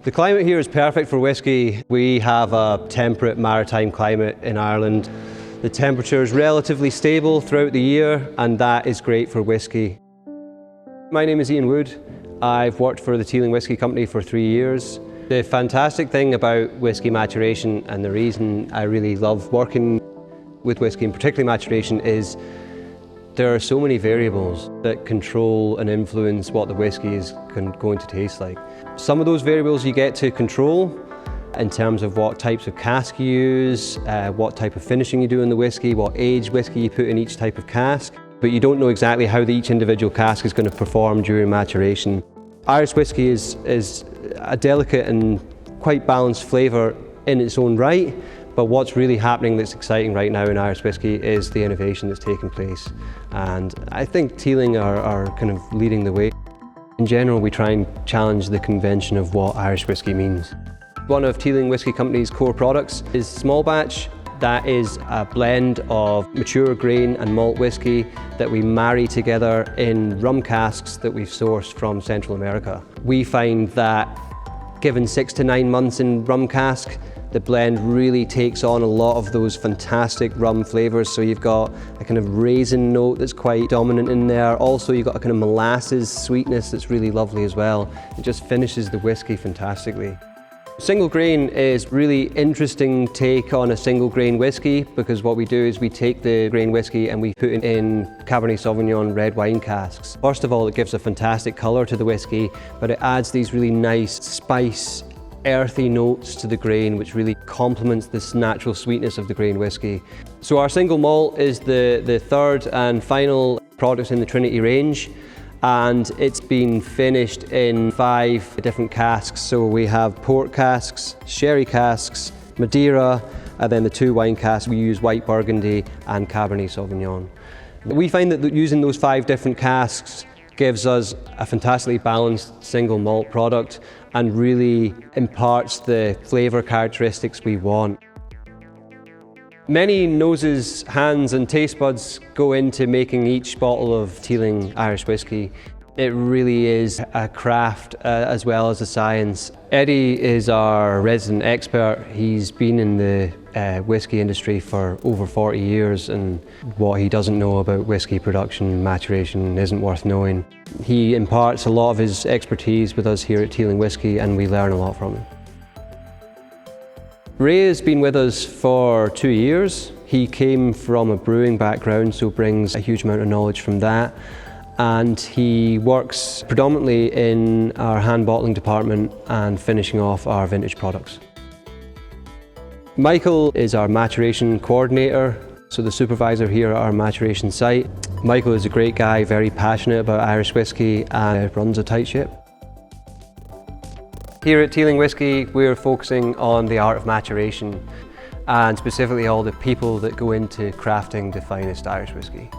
The climate here is perfect for whisky. We have a temperate maritime climate in Ireland. The temperature is relatively stable throughout the year, and that is great for whisky. My name is Iain Wood. I've worked for the Teeling Whiskey company for 3 years. The fantastic thing about whisky maturation, and the reason I really love working with whisky, and particularly maturation, is there are so many variables that control and influence what the whisky is going to taste like. Some of those variables you get to control in terms of what types of cask you use, what type of finishing you do in the whisky, what age whisky you put in each type of cask, but you don't know exactly how each individual cask is going to perform during maturation. Irish whisky is a delicate and quite balanced flavour in its own right, but what's really happening that's exciting right now in Irish whisky is the innovation that's taking place. And I think Teeling are kind of leading the way. In general, we try and challenge the convention of what Irish whisky means. One of Teeling Whiskey Company's core products is small batch. That is a blend of mature grain and malt whisky that we marry together in rum casks that we've sourced from Central America. We find that given 6 to 9 months in rum cask, the blend really takes on a lot of those fantastic rum flavours. So you've got a kind of raisin note that's quite dominant in there. Also you've got a kind of molasses sweetness that's really lovely as well. It just finishes the whisky fantastically. Single grain is really interesting take on a single grain whisky, because what we do is we take the grain whisky and we put it in Cabernet Sauvignon red wine casks. First of all, it gives a fantastic colour to the whisky, but it adds these really nice spice, earthy notes to the grain, which really complements this natural sweetness of the grain whisky. So our single malt is the third and final product in the Trinity range, and it's been finished in 5 different casks. So we have port casks, sherry casks, Madeira, and then the 2 wine casks. We use white Burgundy and Cabernet Sauvignon. We find that using those 5 different casks gives us a fantastically balanced single malt product and really imparts the flavour characteristics we want. Many noses, hands and taste buds go into making each bottle of Teeling Irish whisky. It really is a craft as well as a science. Eddie is our resident expert. He's been in the whisky industry for over 40 years, and what he doesn't know about whisky production, maturation, isn't worth knowing. He imparts a lot of his expertise with us here at Teeling Whiskey, and we learn a lot from him. Ray has been with us for 2 years. He came from a brewing background, so brings a huge amount of knowledge from that. And he works predominantly in our hand bottling department and finishing off our vintage products. Michael is our Maturation Coordinator, so the supervisor here at our maturation site. Michael is a great guy, very passionate about Irish whisky, and runs a tight ship. Here at Teeling Whiskey, we're focusing on the art of maturation, and specifically all the people that go into crafting the finest Irish whisky.